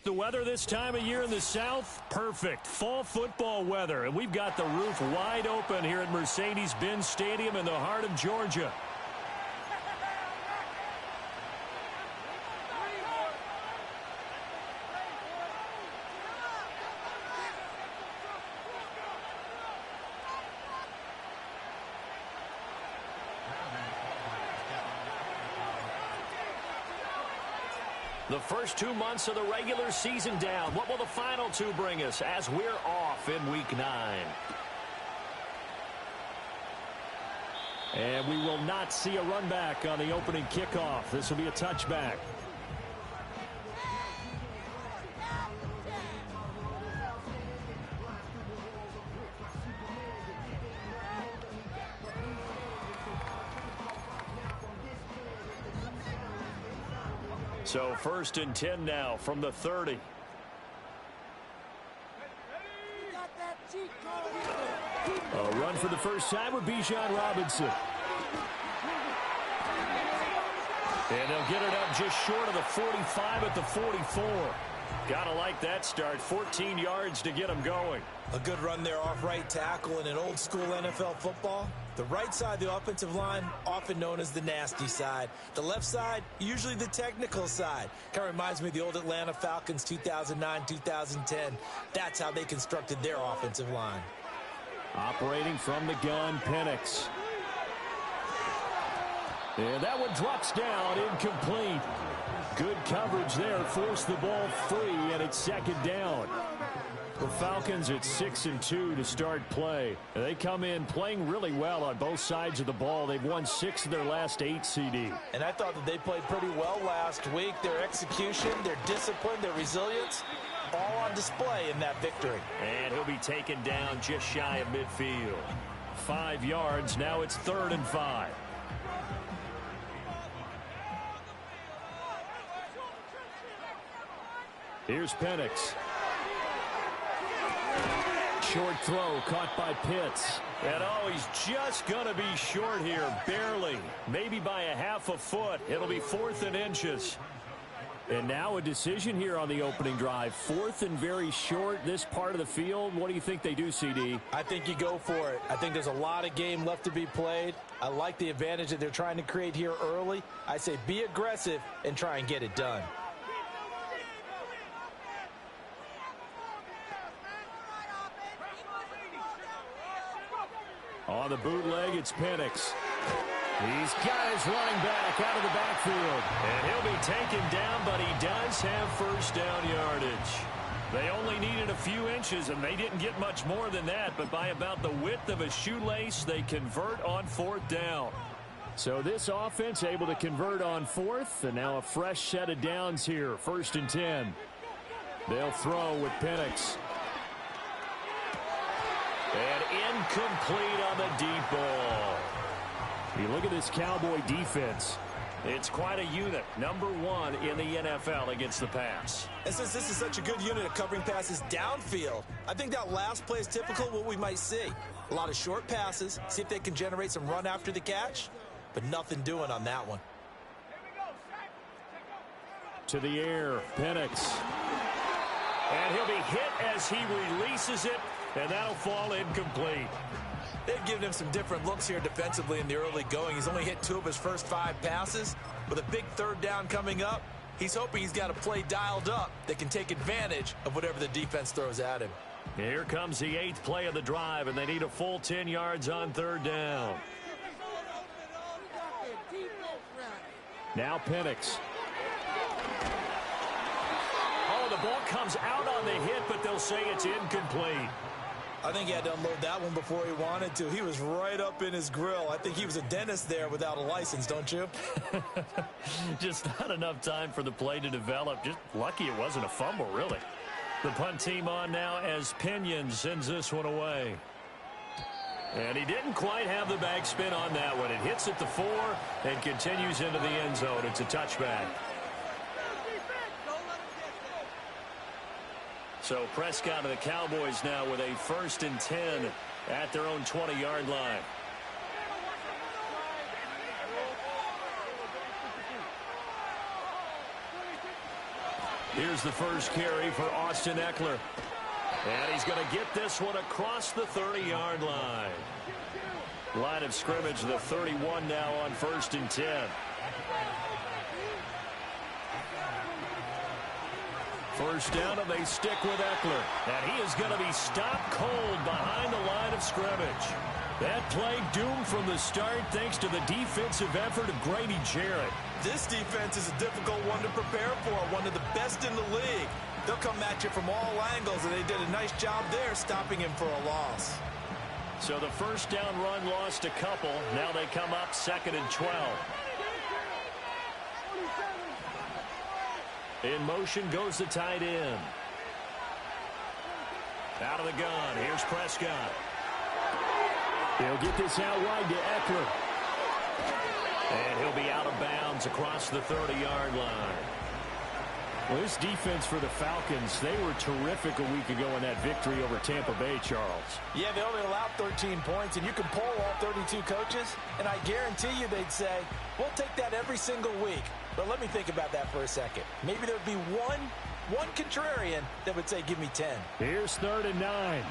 The weather this time of year in the South, perfect. Fall football weather. And we've got the roof wide open here at Mercedes-Benz Stadium in the heart of Georgia. The first 2 months of the regular season down. What will the final two bring us as we're off in Week 9? And we will not see a run back on the opening kickoff. This will be a touchback. So 1st and 10 now from the 30. A run for the first time with Bijan Robinson. And they'll get it up just short of the 45 at the 44. Gotta like that start. 14 yards to get them going. A good run there off right tackle in an old school NFL football. The right side of the offensive line, often known as the nasty side. The left side, usually the technical side. Kind of reminds me of the old Atlanta Falcons 2009-2010. That's how they constructed their offensive line. Operating from the gun, Penix. And that one drops down, incomplete. Good coverage there, forced the ball free, and it's 2nd down. The Falcons at 6-2 to start play. They come in playing really well on both sides of the ball. They've won 6 of their last 8, CD. And I thought that they played pretty well last week. Their execution, their discipline, their resilience, all on display in that victory. And he'll be taken down just shy of midfield. 5 yards, now it's 3rd and 5. Here's Penix. Short throw caught by Pitts. And he's just going to be short here, barely. Maybe by a half a foot. It'll be 4th and inches. And now a decision here on the opening drive. 4th and very short, this part of the field. What do you think they do, CD? I think you go for it. I think there's a lot of game left to be played. I like the advantage that they're trying to create here early. I say be aggressive and try and get it done. On the bootleg, it's Penix. He's got his running back out of the backfield. And he'll be taken down, but he does have 1st down yardage. They only needed a few inches, and they didn't get much more than that. But by about the width of a shoelace, they convert on 4th down. So this offense able to convert on 4th, and now a fresh set of downs here. 1st and 10. They'll throw with Penix. And incomplete on the deep ball. You look at this Cowboy defense. It's quite a unit. Number 1 in the NFL against the pass. And since this is such a good unit of covering passes downfield, I think that last play is typical of what we might see. A lot of short passes, see if they can generate some run after the catch, but nothing doing on that one. To the air, Penix. And he'll be hit as he releases it. And that'll fall incomplete. They've given him some different looks here defensively in the early going. He's only hit 2 of his first 5 passes. With a big 3rd down coming up, he's hoping he's got a play dialed up that can take advantage of whatever the defense throws at him. Here comes the 8th play of the drive, and they need a full 10 yards on 3rd down. Now Penix. The ball comes out on the hit, but they'll say it's incomplete. I think he had to unload that one before he wanted to. He was right up in his grill. I think he was a dentist there without a license, don't you? Just not enough time for the play to develop. Just lucky it wasn't a fumble, really. The punt team on now as Pinion sends this one away. And he didn't quite have the backspin on that one. It hits at the 4 and continues into the end zone. It's a touchback. So Prescott and the Cowboys now with a 1st and 10 at their own 20-yard line. Here's the first carry for Austin Ekeler. And he's going to get this one across the 30-yard line. Line of scrimmage, the 31 now on 1st and 10. First down, and they stick with Ekeler. And he is going to be stopped cold behind the line of scrimmage. That play doomed from the start thanks to the defensive effort of Grady Jarrett. This defense is a difficult one to prepare for, one of the best in the league. They'll come at you from all angles, and they did a nice job there stopping him for a loss. So the first down run lost a couple. Now they come up 2nd and 12. In motion goes the tight end. Out of the gun, here's Prescott. He'll get this out wide to Ekeler. And he'll be out of bounds across the 30-yard line. Well, this defense for the Falcons, they were terrific a week ago in that victory over Tampa Bay, Charles. Yeah, they only allowed 13 points, and you can poll all 32 coaches, and I guarantee you they'd say, we'll take that every single week. But let me think about that for a second. Maybe there'd be one contrarian that would say, give me 10. Here's 3rd and 9.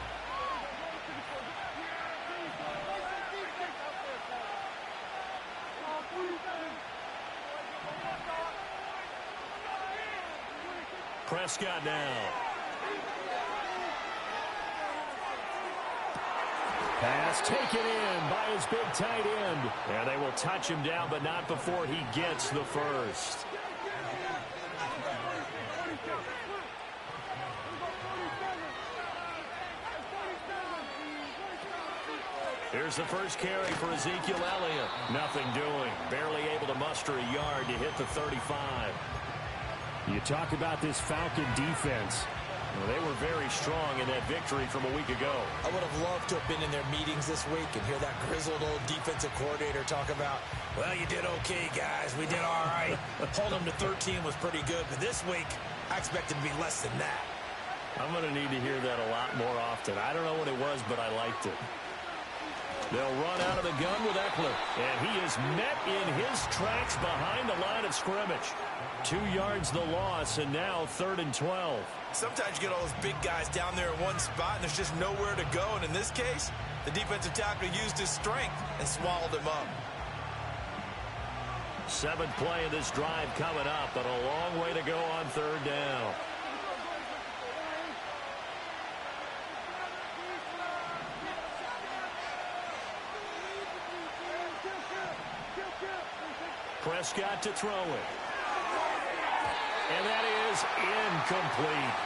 Prescott now. Pass taken in by his big tight end. And they will touch him down, but not before he gets the first. Here's the first carry for Ezekiel Elliott. Nothing doing. Barely able to muster a yard to hit the 35. You talk about this Falcon defense. Well, they were very strong in that victory from a week ago. I would have loved to have been in their meetings this week and hear that grizzled old defensive coordinator talk about, well, you did okay, guys. We did all right. Holding them to 13 was pretty good. But this week, I expected to be less than that. I'm going to need to hear that a lot more often. I don't know what it was, but I liked it. They'll run out of the gun with Ekeler. And he is met in his tracks behind the line of scrimmage. 2 yards the loss, and now 3rd and 12. Sometimes you get all those big guys down there in one spot, and there's just nowhere to go. And in this case, the defensive tackle used his strength and swallowed him up. 7th play of this drive coming up, but a long way to go on 3rd down. Prescott to throw it. And that is incomplete.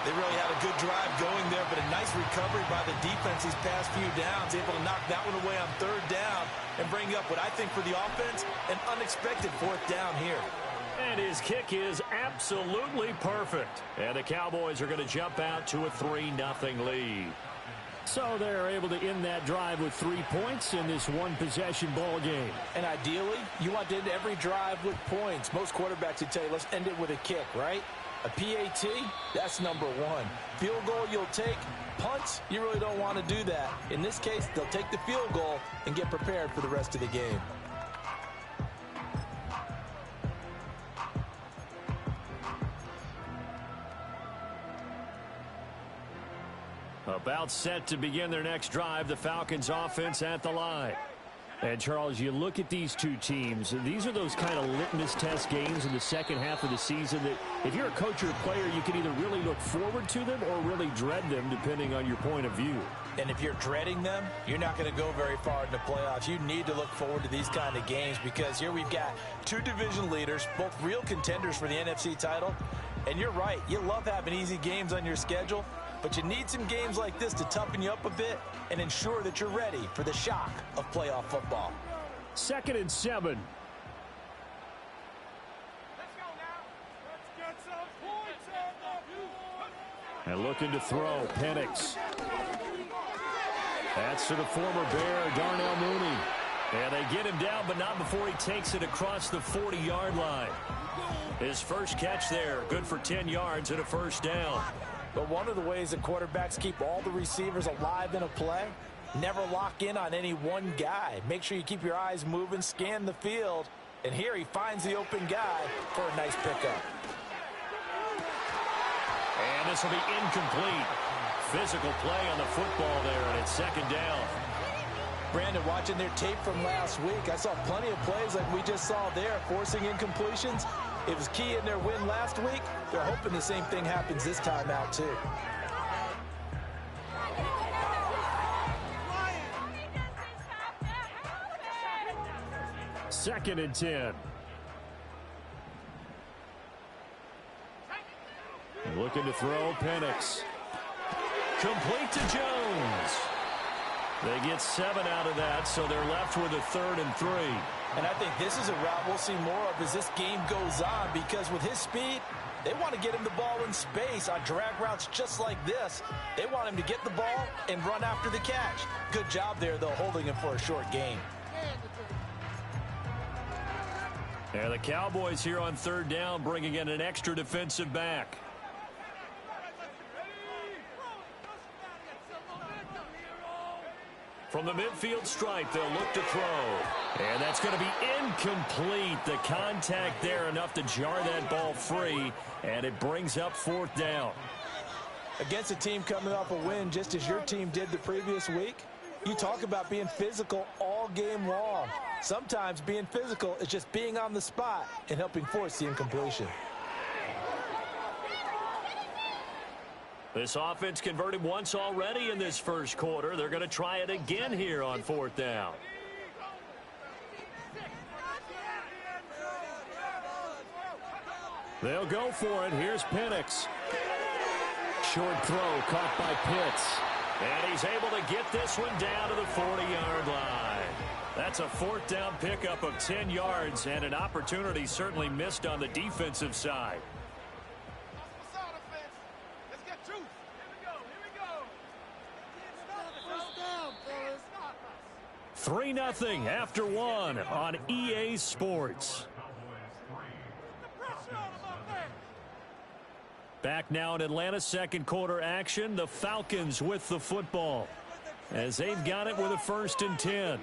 They really had a good drive going there, but a nice recovery by the defense these past few downs, able to knock that one away on 3rd down and bring up what I think for the offense, an unexpected 4th down here. And his kick is absolutely perfect. And the Cowboys are going to jump out to a 3-0 lead. So they're able to end that drive with 3 points in this one-possession ball game. And ideally, you want to end every drive with points. Most quarterbacks would tell you, let's end it with a kick, right? A PAT, that's number 1. Field goal you'll take. Punts, you really don't want to do that. In this case, they'll take the field goal and get prepared for the rest of the game. About set to begin their next drive, the Falcons offense at the line. And, Charles, you look at these two teams, and these are those kind of litmus test games in the second half of the season that if you're a coach or a player, you can either really look forward to them or really dread them, depending on your point of view. And if you're dreading them, you're not going to go very far in the playoffs. You need to look forward to these kind of games because here we've got 2 division leaders, both real contenders for the NFC title. And you're right, you love having easy games on your schedule, but you need some games like this to toughen you up a bit and ensure that you're ready for the shock of playoff football. 2nd and 7. And looking to throw, Penix. That's to the former Bear, Darnell Mooney. And they get him down, but not before he takes it across the 40-yard line. His first catch there, good for 10 yards and a 1st down. But one of the ways that quarterbacks keep all the receivers alive in a play, never lock in on any one guy. Make sure you keep your eyes moving, scan the field, and here he finds the open guy for a nice pickup. And this will be incomplete. Physical play on the football there, and it's second down. Brandon, watching their tape from last week, I saw plenty of plays like we just saw there, forcing incompletions. It was key in their win last week. They're hoping the same thing happens this time out, too. Second and 10. Looking to throw, Penix. Complete to Jones. They get 7 out of that, so they're left with a 3rd and 3. And I think this is a route we'll see more of as this game goes on, because with his speed, they want to get him the ball in space on drag routes just like this. They want him to get the ball and run after the catch. Good job there, though, holding him for a short gain. And the Cowboys here on 3rd down, bringing in an extra defensive back. From the midfield stripe, they'll look to throw. And that's going to be incomplete. The contact there enough to jar that ball free, and it brings up 4th down. Against a team coming off a win just as your team did the previous week, you talk about being physical all game long. Sometimes being physical is just being on the spot and helping force the incompletion. This offense converted once already in this first quarter. They're going to try it again here on 4th down. They'll go for it. Here's Penix. Short throw caught by Pitts. And he's able to get this one down to the 40-yard line. That's a 4th down pickup of 10 yards and an opportunity certainly missed on the defensive side. 3-0 after 1 on EA Sports. Back now in Atlanta, second quarter action. The Falcons with the football as they've got it with a 1st and 10.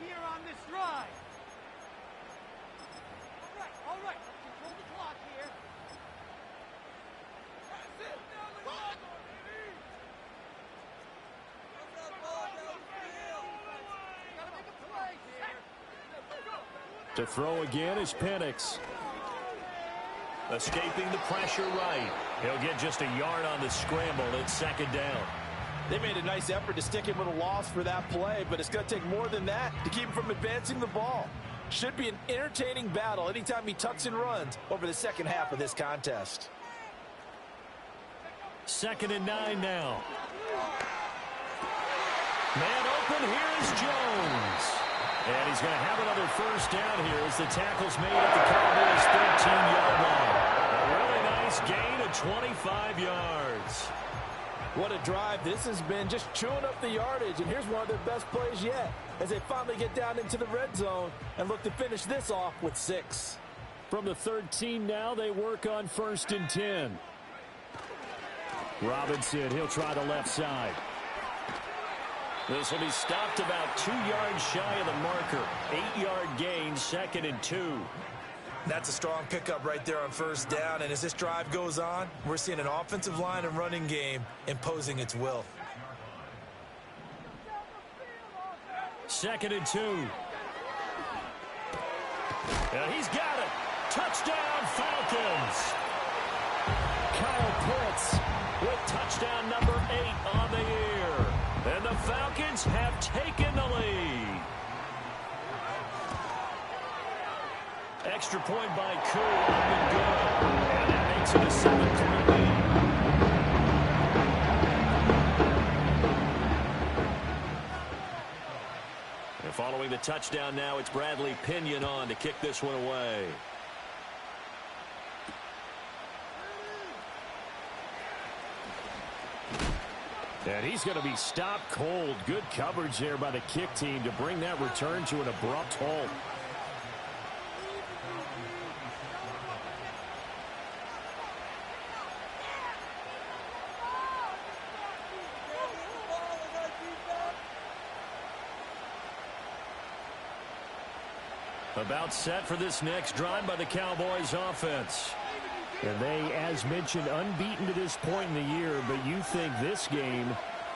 To throw again is Penix. Escaping the pressure right. He'll get just a yard on the scramble. It's 2nd down. They made a nice effort to stick him with a loss for that play, but it's going to take more than that to keep him from advancing the ball. Should be an entertaining battle anytime he tucks and runs over the second half of this contest. 2nd and 9 now. Man open, here is Jones. And he's going to have another 1st down here as the tackle's made at the Cowboys' 13-yard line. A really nice gain of 25 yards. What a drive this has been, just chewing up the yardage. And here's one of their best plays yet as they finally get down into the red zone and look to finish this off with 6. From the 13 now, they work on 1st and 10. Robinson, he'll try the left side. This will be stopped about 2 yards shy of the marker. 8-yard gain, 2nd and 2. That's a strong pickup right there on 1st down. And as this drive goes on, we're seeing an offensive line and running game imposing its will. 2nd and 2. And he's got it. Touchdown, Falcons. Kyle Pitts with touchdown number 8 on the year. And the Falcons have taken the lead. Extra point by Koo, up and good. And that makes it a 7-3 lead. And following the touchdown now, it's Bradley Pinion on to kick this one away. And he's going to be stopped cold. Good coverage there by the kick team to bring that return to an abrupt halt. About set for this next drive by the Cowboys offense. And they, as mentioned, unbeaten to this point in the year, but you think this game,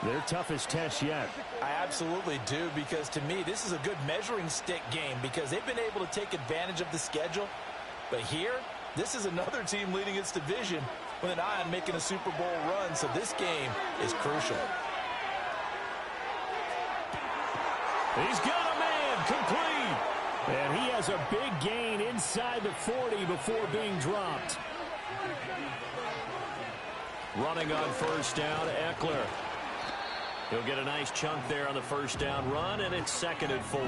their toughest test yet. I absolutely do, because to me, this is a good measuring stick game because they've been able to take advantage of the schedule. But here, this is another team leading its division with an eye on making a Super Bowl run, so this game is crucial. He's got a man complete. And he has a big gain inside the 40 before being dropped. Running on first down, Eckler. He'll get a nice chunk there on the first down run, and it's 2nd and 4.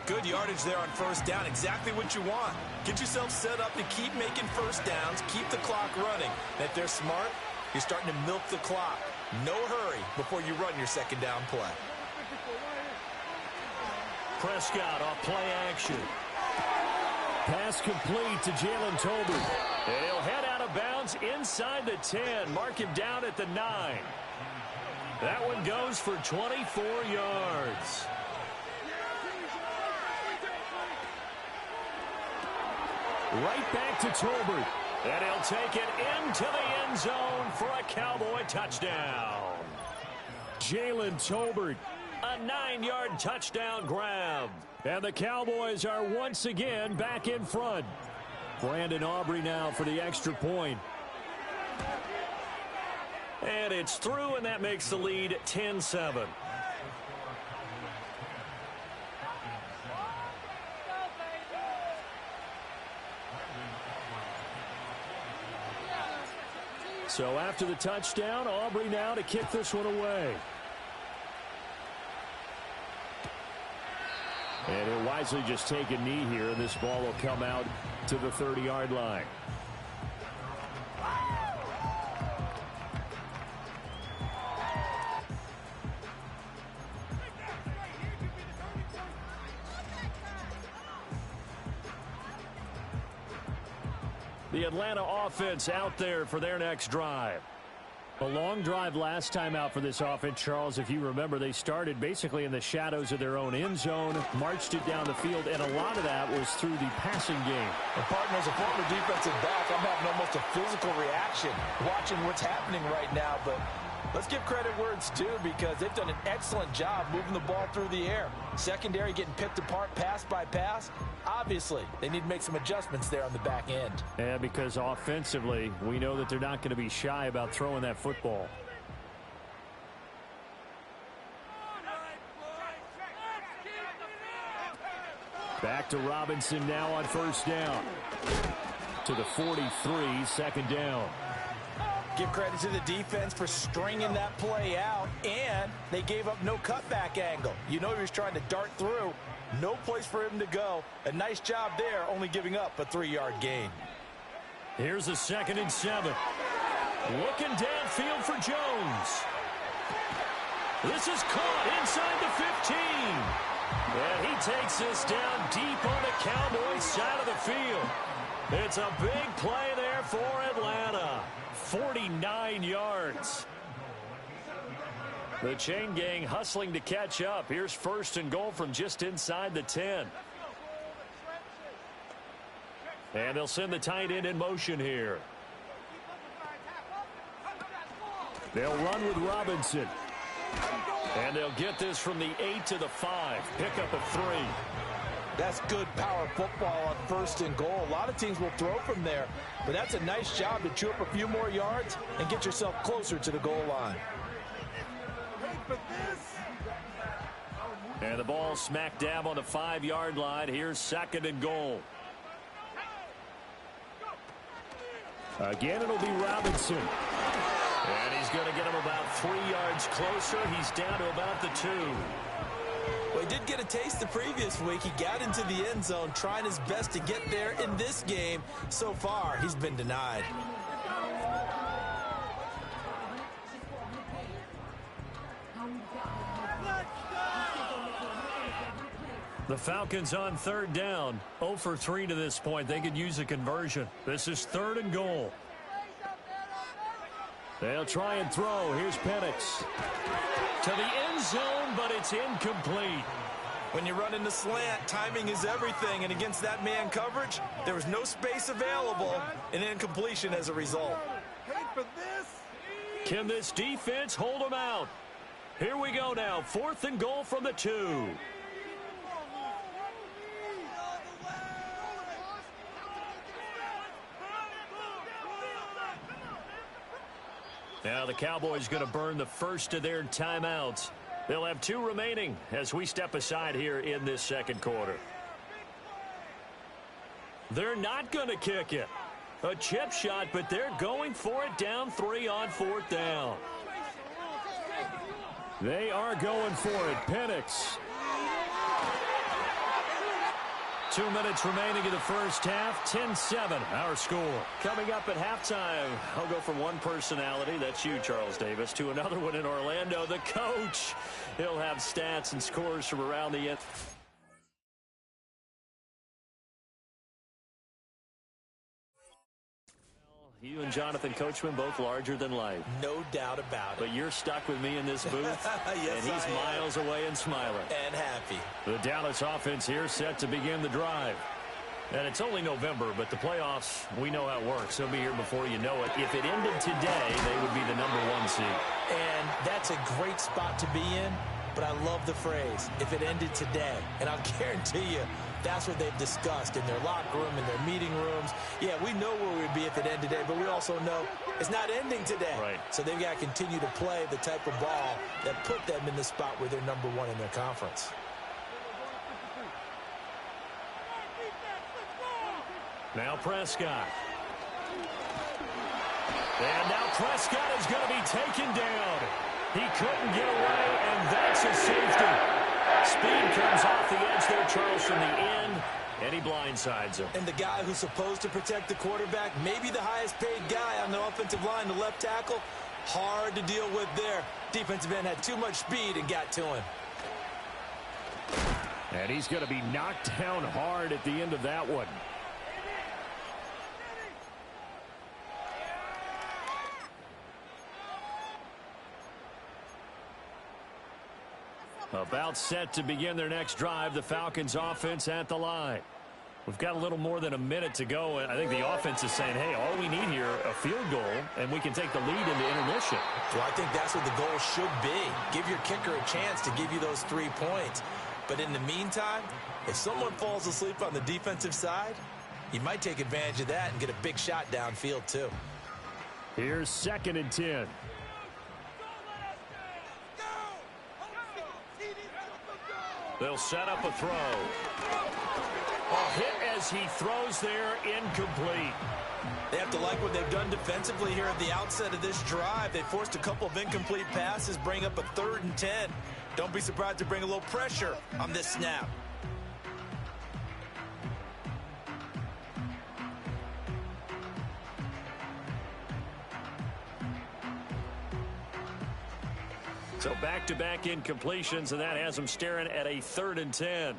Good yardage there on first down. Exactly what you want. Get yourself set up to keep making first downs, keep the clock running. And if they're smart, you're starting to milk the clock. No hurry before you run your second down play. Prescott off play action. Pass complete to Jalen Tolbert. And he'll head out of bounds inside the 10. Mark him down at the 9. That one goes for 24 yards. Right back to Tolbert. And he'll take it into the end zone for a Cowboy touchdown. Jalen Tolbert, a 9-yard touchdown grab. And the Cowboys are once again back in front. Brandon Aubrey now for the extra point. And it's through, and that makes the lead 10-7. So after the touchdown, Aubrey now to kick this one away. And he'll wisely just take a knee here, and this ball will come out to the 30-yard line. The Atlanta offense out there for their next drive. A long drive last time out for this offense, Charles. If you remember, they started basically in the shadows of their own end zone, marched it down the field, and a lot of that was through the passing game. And partner, as a former defensive back, I'm having almost a physical reaction watching what's happening right now. But let's give credit where it's due, because they've done an excellent job moving the ball through the air. Secondary getting picked apart pass by pass. Obviously, they need to make some adjustments there on the back end. Yeah, because offensively, we know that they're not going to be shy about throwing that football. Back to Robinson now on first down. To the 43, 2nd down. Give credit to the defense for stringing that play out, and they gave up no cutback angle. You know he was trying to dart through. No place for him to go. A nice job there, only giving up a 3-yard gain. Here's a 2nd and 7. Looking downfield for Jones. This is caught inside the 15. And he takes this down deep on the Cowboys side of the field. It's a big play there for Atlanta. 49 yards. The chain gang hustling to catch up. Here's 1st and goal from just inside the 10. And they'll send the tight end in motion here. They'll run with Robinson. And they'll get this from the 8 to the 5. Pick up a 3. That's good power football on 1st and goal. A lot of teams will throw from there, but that's a nice job to chew up a few more yards and get yourself closer to the goal line. And the ball smack dab on the 5-yard line. Here's 2nd and goal. Again, it'll be Robinson. And he's going to get him about 3 yards closer. He's down to about the 2. Well, he did get a taste the previous week. He got into the end zone, trying his best to get there in this game. So far, he's been denied. The Falcons on 3rd down. 0 for 3 to this point. They could use a conversion. This is 3rd and goal. They'll try and throw. Here's Penix. To the end zone, but it's incomplete. When you run in the slant, timing is everything, and against that man coverage, there was no space available, and incompletion as a result. Can this defense hold them out? Here we go now, 4th and goal from the 2. Now the Cowboys going to burn the first of their timeouts. They'll have 2 remaining as we step aside here in this second quarter. They're not going to kick it. A chip shot, but they're going for it down 3 on 4th down. They are going for it. Penix. 2 minutes remaining in the first half. 10-7, our score. Coming up at halftime, I'll go from one personality, that's you, Charles Davis, to another one in Orlando, the coach. He'll have stats and scores from around the end. You and Jonathan Coachman both larger than life. No doubt about it. But you're stuck with me in this booth. Yes, and he's miles away and smiling. And happy. The Dallas offense here set to begin the drive. And it's only November, but the playoffs, we know how it works. They'll be here before you know it. If it ended today, they would be the #1 seed. And that's a great spot to be in, but I love the phrase, if it ended today. And I'll guarantee you, that's what they've discussed in their locker room, in their meeting rooms. Yeah, we know where we'd be if it ended today, but we also know it's not ending today. Right. So they've got to continue to play the type of ball that put them in the spot where they're #1 in their conference. Now Prescott. And now Prescott is going to be taken down. He couldn't get away, and that's a safety. Speed comes off the edge there, Charles, from the end, and he blindsides him. And the guy who's supposed to protect the quarterback, maybe the highest paid guy on the offensive line, the left tackle, hard to deal with there. Defensive end had too much speed and got to him. And he's going to be knocked down hard at the end of that one. About set to begin their next drive, the Falcons offense at the line. We've got a little more than a minute to go, and I think the offense is saying, hey, all we need here, a field goal, and we can take the lead into intermission. Well, I think that's what the goal should be. Give your kicker a chance to give you those 3 points. But in the meantime, if someone falls asleep on the defensive side, you might take advantage of that and get a big shot downfield too. Here's 2nd and 10. They'll set up a throw. A hit as he throws there, incomplete. They have to like what they've done defensively here at the outset of this drive. They forced a couple of incomplete passes, bring up a 3rd and 10. Don't be surprised to bring a little pressure on this snap. So back-to-back incompletions, and that has them staring at a 3rd and 10.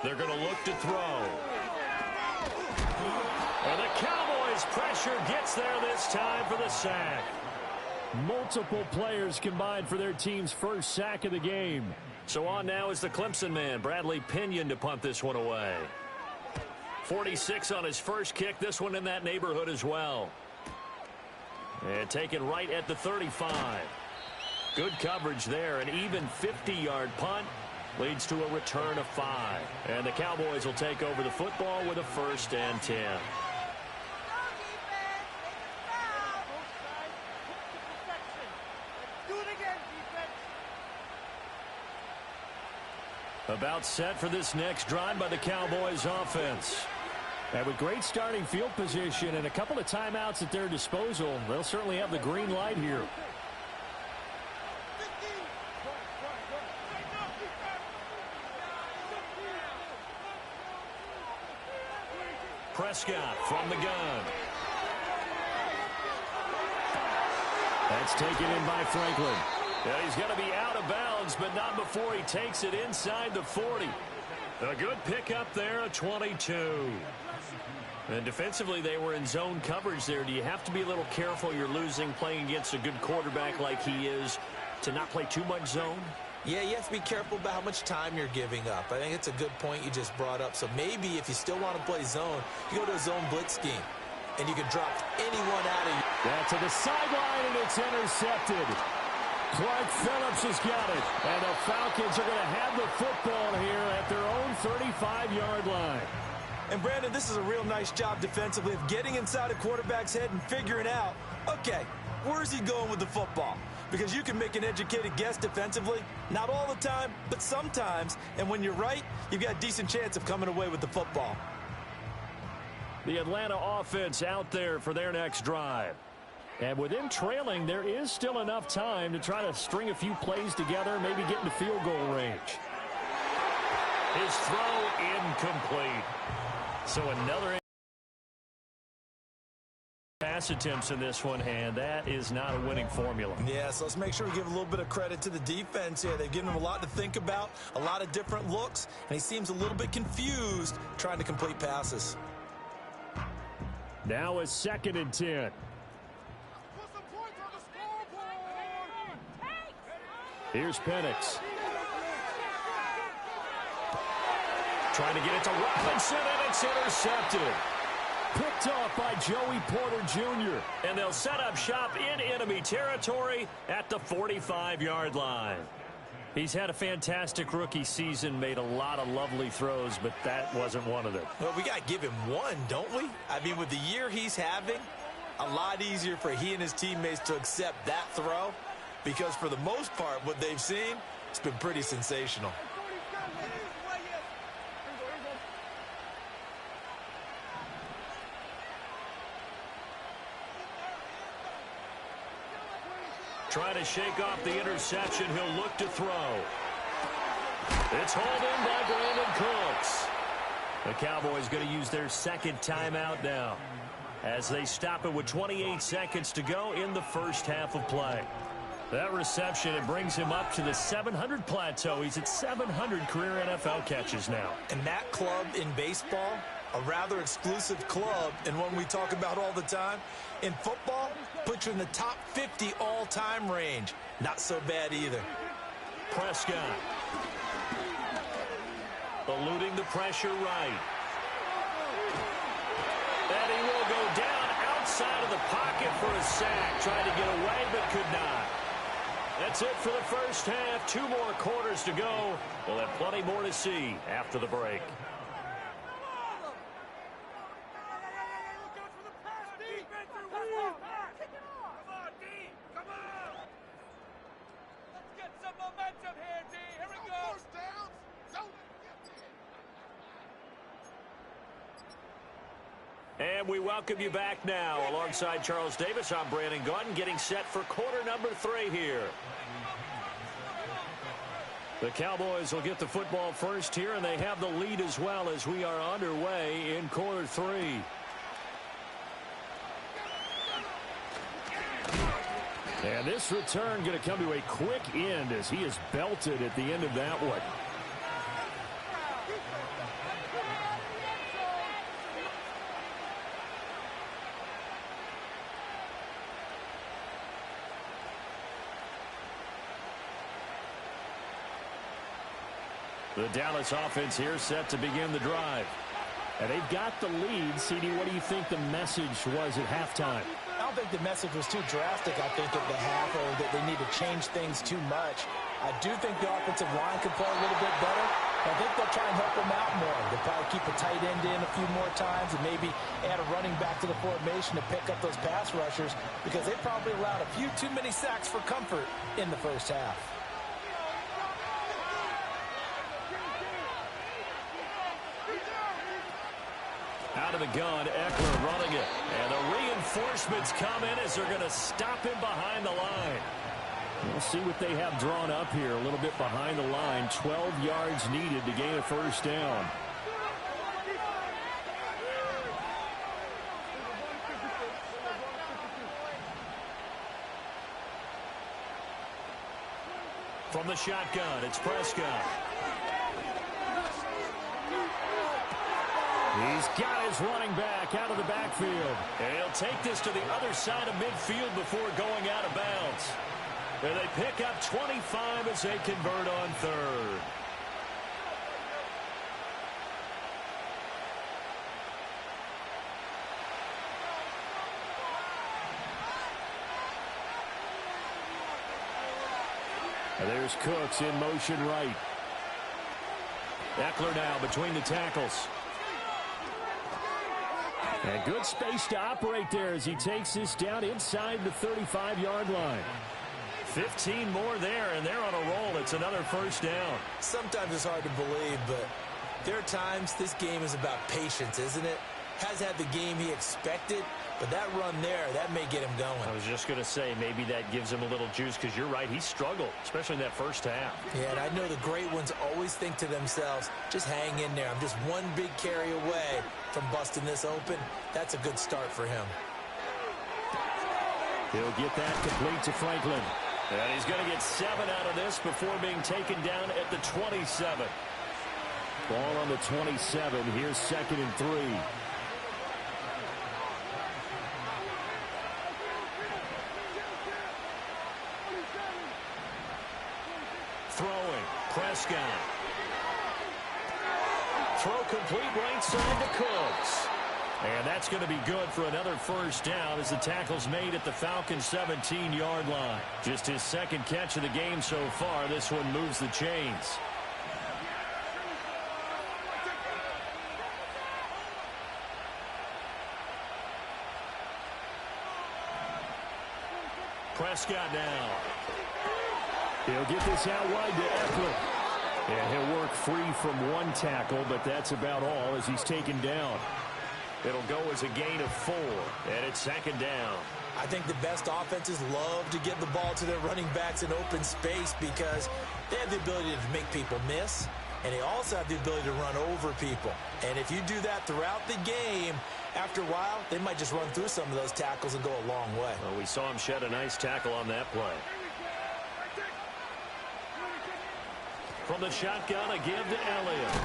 They're going to look to throw. And the Cowboys' pressure gets there this time for the sack. Multiple players combined for their team's first sack of the game. So on now is the Clemson man, Bradley Pinion, to punt this one away. 46 on his first kick, this one in that neighborhood as well. And taken right at the 35. Good coverage there, an even 50-yard punt leads to a return of 5. And the Cowboys will take over the football with a 1st and 10. About set for this next drive by the Cowboys offense. And with great starting field position and a couple of timeouts at their disposal, they'll certainly have the green light here. Prescott from the gun. That's taken in by Franklin. Yeah, he's going to be out of bounds, but not before he takes it inside the 40. A good pickup there, a 22. And defensively, they were in zone coverage there. Do you have to be a little careful? You're losing, playing against a good quarterback like he is, to not play too much zone? Yeah, you have to be careful about how much time you're giving up. I think it's a good point you just brought up. So maybe if you still want to play zone, you go to a zone blitz scheme, and you can drop anyone out of you. That's to the sideline, and it's intercepted. Clark Phillips has got it. And the Falcons are going to have the football here at their own 35-yard line. And, Brandon, this is a real nice job defensively of getting inside a quarterback's head and figuring out, okay, where's he going with the football? Because you can make an educated guess defensively, not all the time, but sometimes. And when you're right, you've got a decent chance of coming away with the football. The Atlanta offense out there for their next drive. And with them trailing, there is still enough time to try to string a few plays together, maybe get into field goal range. His throw incomplete. So another pass attempts in this one, and that is not a winning formula. Yeah, so let's make sure we give a little bit of credit to the defense here. They've given him a lot to think about, a lot of different looks, and he seems a little bit confused trying to complete passes. Now a 2nd and 10. Here's Penix. Trying to get it to Robinson, and it's intercepted. Picked off by Joey Porter Jr. And they'll set up shop in enemy territory at the 45-yard line. He's had a fantastic rookie season, made a lot of lovely throws, but that wasn't one of them. Well, we got to give him one, don't we? I mean, with the year he's having, a lot easier for he and his teammates to accept that throw, because for the most part, what they've seen, it's been pretty sensational. Trying to shake off the interception. He'll look to throw. It's hauled in by Brandon Cooks. The Cowboys going to use their 2nd timeout now as they stop it with 28 seconds to go in the first half of play. That reception, it brings him up to the 700 plateau. He's at 700 career NFL catches now. And that club in baseball, a rather exclusive club, and one we talk about all the time. In football, puts you in the top 50 all-time range. Not so bad either. Prescott. Eluding the pressure right. And he will go down outside of the pocket for a sack. Tried to get away, but could not. That's it for the first half. 2 more quarters to go. We'll have plenty more to see after the break. And we welcome you back now. Alongside Charles Davis, I'm Brandon Gaudin, getting set for quarter number 3 here. The Cowboys will get the football first here, and they have the lead as well as we are underway in quarter 3. And this return going to come to a quick end as he is belted at the end of that one. The Dallas offense here set to begin the drive. And they've got the lead. CD, what do you think the message was at halftime? I don't think the message was too drastic, I think, at the half, or that they need to change things too much. I do think the offensive line could play a little bit better. I think they'll try and help them out more. They'll probably keep a tight end in a few more times and maybe add a running back to the formation to pick up those pass rushers, because they probably allowed a few too many sacks for comfort in the first half. Out of the gun, Eckler running it. And the reinforcements come in as they're going to stop him behind the line. We'll see what they have drawn up here a little bit behind the line. 12 yards needed to gain a first down. From the shotgun, it's Prescott. He's got his running back out of the backfield. And he'll take this to the other side of midfield before going out of bounds. And they pick up 25 as they convert on third. And there's Cooks in motion right. Eckler now between the tackles. And good space to operate there as he takes this down inside the 35-yard line. 15 more there, and they're on a roll. It's another first down. Sometimes it's hard to believe, but there are times this game is about patience, isn't it? Has had the game he expected, but that run there, that may get him going. I was just going to say, maybe that gives him a little juice, because you're right, he struggled, especially in that first half. Yeah, and I know the great ones always think to themselves, just hang in there. I'm just one big carry away from busting this open. That's a good start for him. He'll get that complete to Franklin. And he's going to get 7 out of this before being taken down at the 27. Ball on the 27. Here's 2nd and 3. Throwing. Prescott. Throw complete right side to Cooks. And that's going to be good for another first down as the tackle's made at the Falcons' 17-yard line. Just his second catch of the game so far. This one moves the chains. Prescott now. He'll get this out wide to Eckler. And he'll work free from one tackle, but that's about all as he's taken down. It'll go as a gain of 4, and it's 2nd down. I think the best offenses love to get the ball to their running backs in open space because they have the ability to make people miss, and they also have the ability to run over people. And if you do that throughout the game, after a while, they might just run through some of those tackles and go a long way. Well, we saw him shed a nice tackle on that play. From the shotgun, a give to Elliott.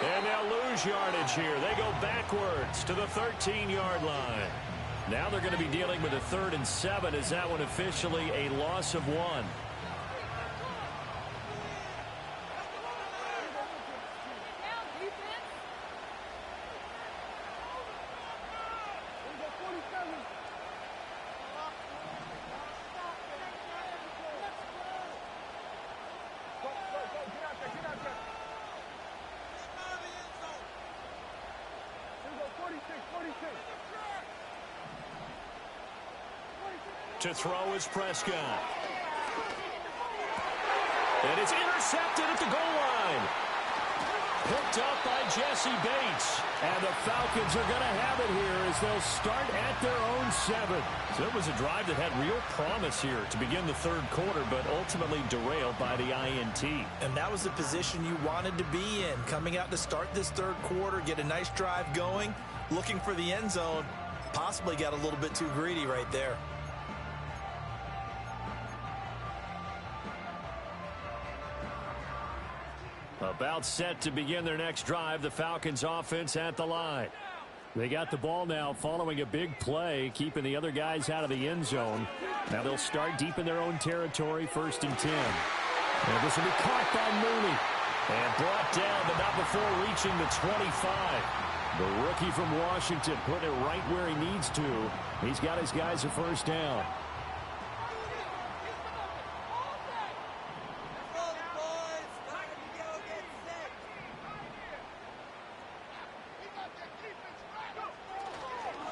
And they'll lose yardage here. They go backwards to the 13-yard line. Now they're going to be dealing with a 3rd and 7. Is that one officially a loss of 1? To throw is Prescott. And it's intercepted at the goal line. Picked up by Jesse Bates. And the Falcons are going to have it here as they'll start at their own 7. So it was a drive that had real promise here to begin the 3rd quarter, but ultimately derailed by the INT. And that was the position you wanted to be in. Coming out to start this 3rd quarter, get a nice drive going, looking for the end zone. Possibly got a little bit too greedy right there. About set to begin their next drive, the Falcons offense at the line. They got the ball now following a big play, keeping the other guys out of the end zone. Now they'll start deep in their own territory, 1st and 10. And this will be caught by Mooney. And brought down, but not before reaching the 25. The rookie from Washington putting it right where he needs to. He's got his guys a first down.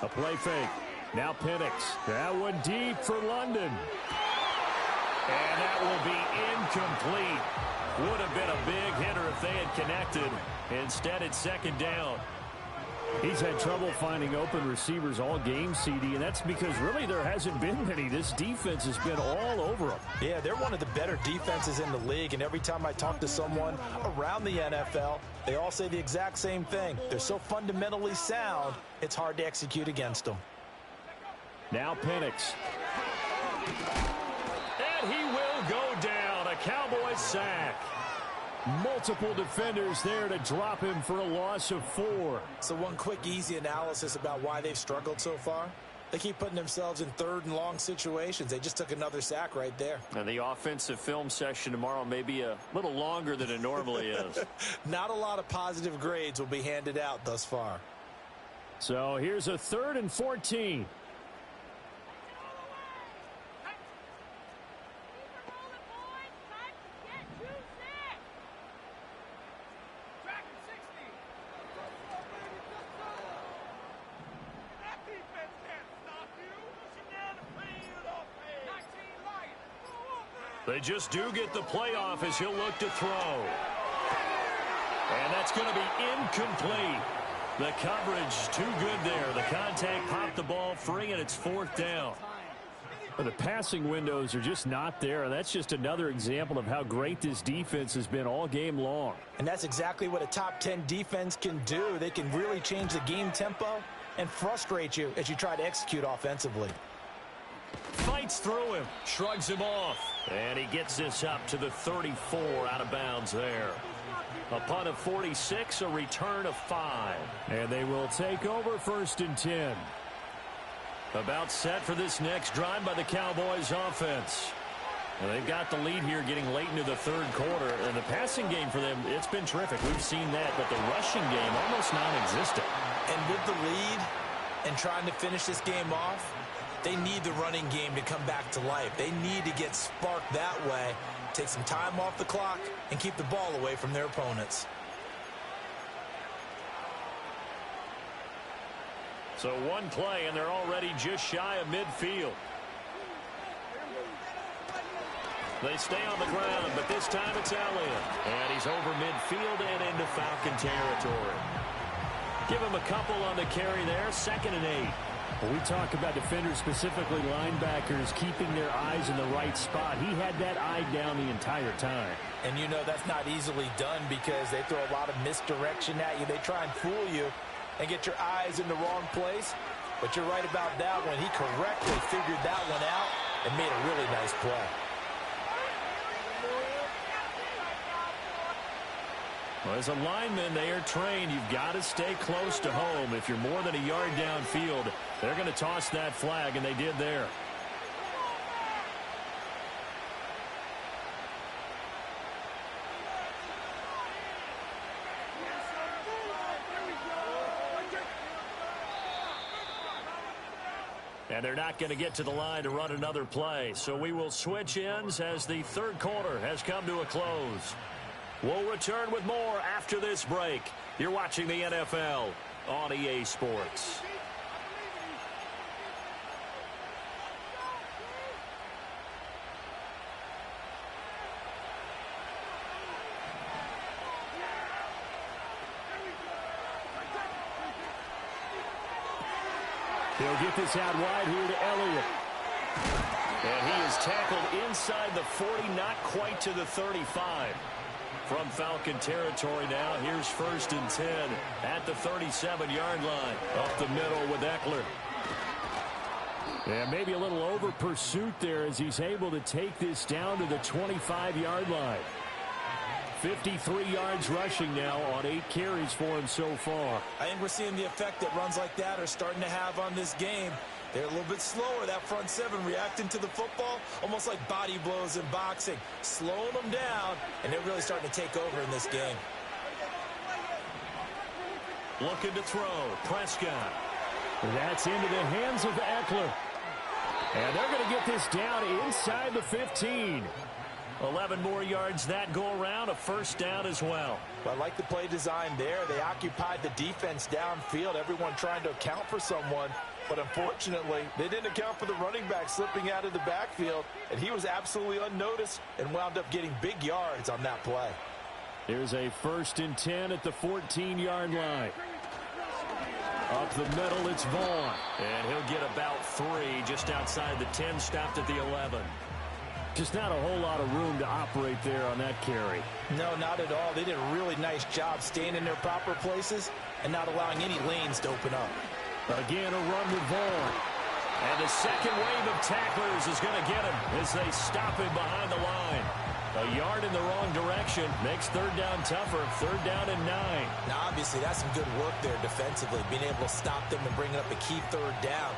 A play fake. Now Penix. That one deep for London. And that will be incomplete. Would have been a big hitter if they had connected. Instead, it's 2nd down. He's had trouble finding open receivers all game, CD, and that's because really there hasn't been many. This defense has been all over them. Yeah, they're one of the better defenses in the league, and every time I talk to someone around the NFL, they all say the exact same thing. They're so fundamentally sound, it's hard to execute against them. Now Penix. And he will go down. A Cowboys sack. Multiple defenders there to drop him for a loss of 4. So one quick, easy analysis about why they've struggled so far. They keep putting themselves in third and long situations. They just took another sack right there. And the offensive film session tomorrow may be a little longer than it normally is. Not a lot of positive grades will be handed out thus far. So here's a 3rd and 14. They just do get the playoff as he'll look to throw. And that's going to be incomplete. The coverage too good there. The contact popped the ball free, and it's 4th down. But the passing windows are just not there. And that's just another example of how great this defense has been all game long. And that's exactly what a top 10 defense can do. They can really change the game tempo and frustrate you as you try to execute offensively. Fights through him, shrugs him off, and he gets this up to the 34 out of bounds there. A punt of 46, a return of 5. And they will take over 1st and 10. About set for this next drive by the Cowboys offense. And they've got the lead here getting late into the 3rd quarter. And the passing game for them, it's been terrific. We've seen that, but the rushing game almost non-existent. And with the lead and trying to finish this game off, they need the running game to come back to life. They need to get sparked that way, take some time off the clock, and keep the ball away from their opponents. So one play, and they're already just shy of midfield. They stay on the ground, but this time it's Elliott. And he's over midfield and into Falcon territory. Give him a couple on the carry there, 2nd and 8. When we talk about defenders, specifically linebackers, keeping their eyes in the right spot, he had that eye down the entire time. And you know that's not easily done because they throw a lot of misdirection at you. They try and fool you and get your eyes in the wrong place. But you're right about that one. He correctly figured that one out and made a really nice play. Well, as a lineman, they are trained. You've got to stay close to home. If you're more than a yard downfield, they're going to toss that flag, and they did there. And they're not going to get to the line to run another play. So we will switch ends as the 3rd quarter has come to a close. We'll return with more after this break. You're watching the NFL on EA Sports. He'll get this out wide here to Elliott. And he is tackled inside the 40, not quite to the 35. From Falcon territory now, here's 1st and 10 at the 37-yard line. Up the middle with Eckler. Yeah, maybe a little over pursuit there as he's able to take this down to the 25-yard line. 53 yards rushing now on 8 carries for him so far. I think we're seeing the effect that runs like that are starting to have on this game. They're a little bit slower, that front 7, reacting to the football, almost like body blows in boxing, slowing them down, and they're really starting to take over in this game. Looking to throw, Prescott. That's into the hands of Eckler. And they're going to get this down inside the 15. 11 more yards that go around, a 1st down as well. I like the play design there. They occupied the defense downfield, everyone trying to account for someone. But unfortunately, they didn't account for the running back slipping out of the backfield, and he was absolutely unnoticed and wound up getting big yards on that play. Here's a 1st and 10 at the 14-yard line. Up the middle, it's Vaughn. And he'll get about 3 just outside the 10, stopped at the 11. Just not a whole lot of room to operate there on that carry. No, not at all. They did a really nice job staying in their proper places and not allowing any lanes to open up. Again, a run with Vaughn. And the second wave of tacklers is going to get him as they stop him behind the line. A yard in the wrong direction makes third down tougher. Third down and 9. Now, obviously, that's some good work there defensively, being able to stop them and bring up a key third down.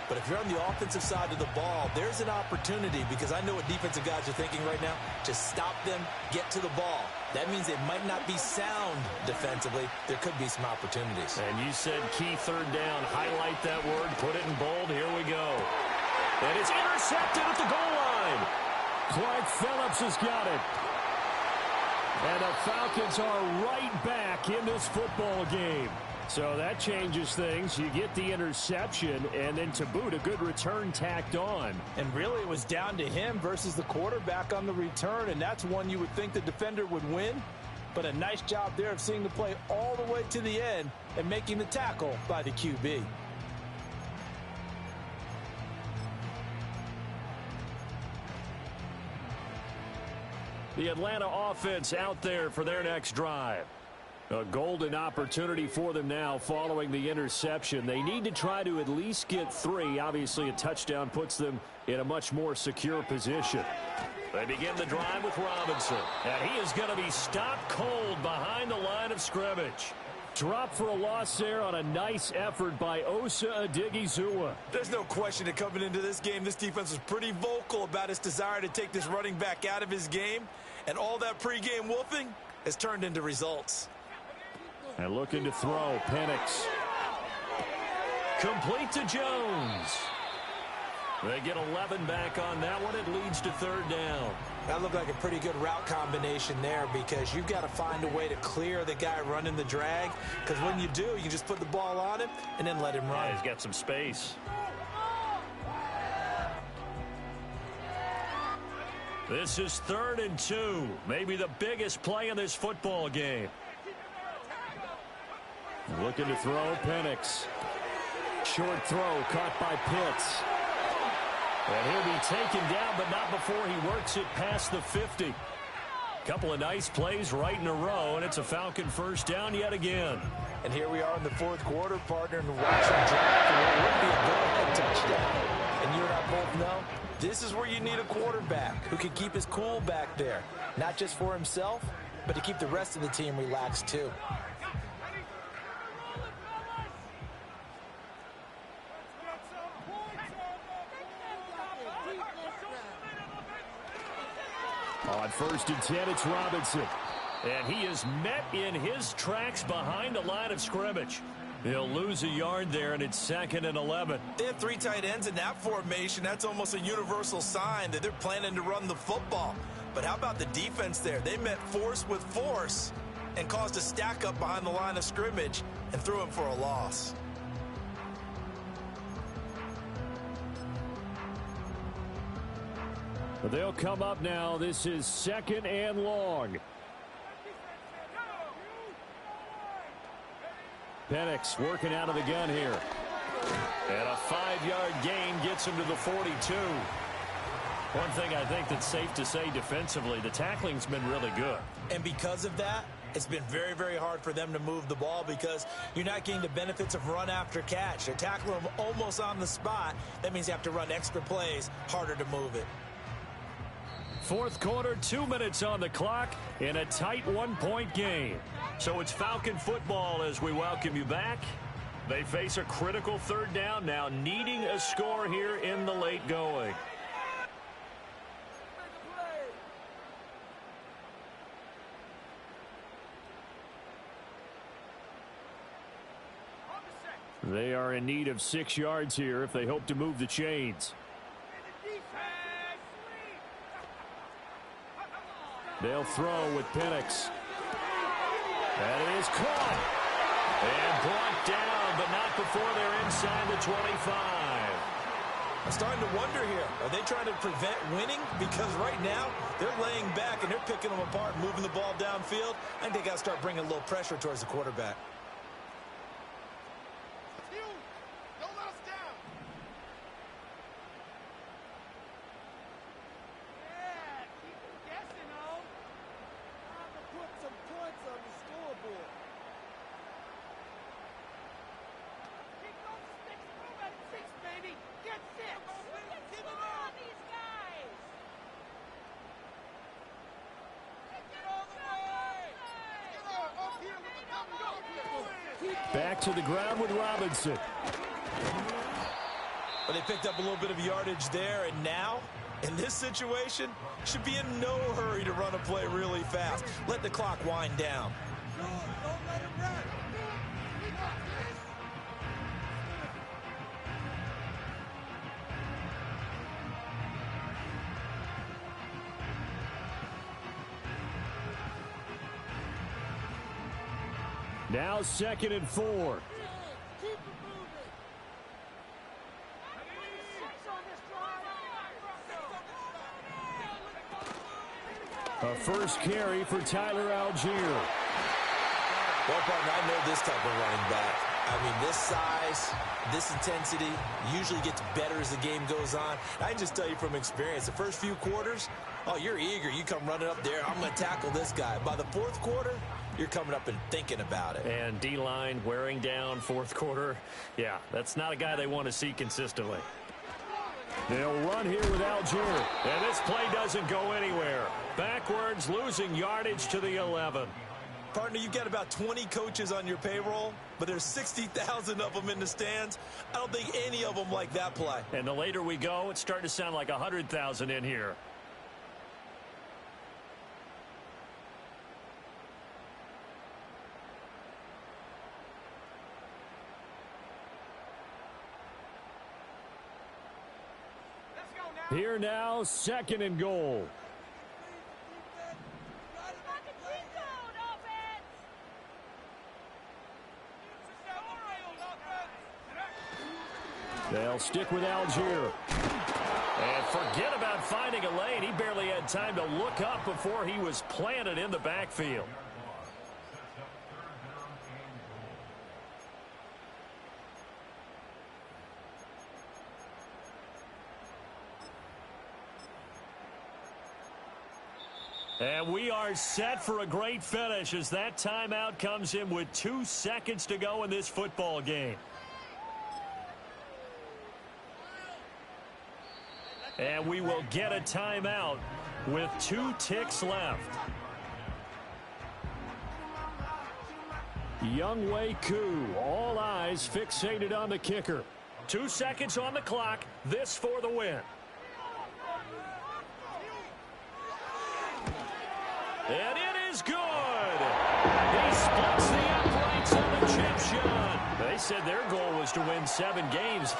But if you're on the offensive side of the ball, there's an opportunity, because I know what defensive guys are thinking right now. Just stop them, get to the ball. That means it might not be sound defensively. There could be some opportunities. And you said key third down. Highlight that word. Put it in bold. Here we go. And it's intercepted at the goal line. Clark Phillips has got it. And the Falcons are right back in this football game. So that changes things. You get the interception, and then to boot, a good return tacked on. And really, it was down to him versus the quarterback on the return, and that's one you would think the defender would win. But a nice job there of seeing the play all the way to the end and making the tackle by the QB. The Atlanta offense out there for their next drive. A golden opportunity for them now following the interception. They need to try to at least get 3. Obviously, a touchdown puts them in a much more secure position. They begin the drive with Robinson. And he is going to be stopped cold behind the line of scrimmage. Drop for a loss there on a nice effort by Osa Odighizuwa. There's no question that coming into this game, this defense was pretty vocal about its desire to take this running back out of his game. And all that pregame wolfing has turned into results. And looking to throw, Penix. Complete to Jones. They get 11 back on that one. It leads to third down. That looked like a pretty good route combination there, because you've got to find a way to clear the guy running the drag. Because when you do, you just put the ball on him and then let him run. Yeah, he's got some space. This is 3rd and 2. Maybe the biggest play in this football game. Looking to throw, Penix. Short throw caught by Pitts. And he'll be taken down, but not before he works it past the 50. Couple of nice plays right in a row, and it's a Falcon first down yet again. And here we are in the 4th quarter, partner, and watching drive, and it would be a go-ahead touchdown. And you and I both know this is where you need a quarterback who can keep his cool back there, not just for himself, but to keep the rest of the team relaxed too. On 1st and 10, it's Robinson. And he is met in his tracks behind the line of scrimmage. He'll lose a yard there, and it's 2nd and 11. They have 3 tight ends in that formation. That's almost a universal sign that they're planning to run the football. But how about the defense there? They met force with force and caused a stack up behind the line of scrimmage and threw him for a loss. But they'll come up now. This is 2nd and long. Penix working out of the gun here. And a 5-yard gain gets him to the 42. One thing I think that's safe to say defensively, the tackling's been really good. And because of that, it's been very, very hard for them to move the ball, because you're not getting the benefits of run after catch. They're tackling them almost on the spot. That means you have to run extra plays, harder to move it. 4th quarter, 2 minutes on the clock in a tight 1-point game. So it's Falcon football as we welcome you back. They face a critical third down now, needing a score here in the late going. They are in need of 6 yards here if they hope to move the chains. They'll throw with Penix. That is caught. And brought down, but not before they're inside the 25. I'm starting to wonder here, are they trying to prevent winning? Because right now, they're laying back and they're picking them apart, moving the ball downfield. I think they got to start bringing a little pressure towards the quarterback. Back to the ground with Robinson. But they picked up a little bit of yardage there, and now, in this situation, should be in no hurry to run a play really fast. Let the clock wind down. Now 2nd and 4. A first carry for Tyler Algier. Well, partner, I know this type of running back. I mean, this size, this intensity usually gets better as the game goes on. I can just tell you from experience, the first few quarters, oh, you're eager. You come running up there, I'm going to tackle this guy. By the fourth quarter, you're coming up and thinking about it. And D-line wearing down fourth quarter. Yeah, that's not a guy they want to see consistently. They'll run here with Algier. And this play doesn't go anywhere. Backwards, losing yardage to the 11. Partner, you've got about 20 coaches on your payroll, but there's 60,000 of them in the stands. I don't think any of them like that play. And the later we go, it's starting to sound like 100,000 in here. Here now, 2nd and goal. They'll stick with Algier. And forget about finding a lane. He barely had time to look up before he was planted in the backfield. And we are set for a great finish as that timeout comes in with 2 seconds to go in this football game. And we will get a timeout with 2 ticks left. Younghoe Koo, all eyes fixated on the kicker. 2 seconds on the clock. This for the win. And it is good. He splits the uprights on the chip shot. They said their goal was to win 7 games.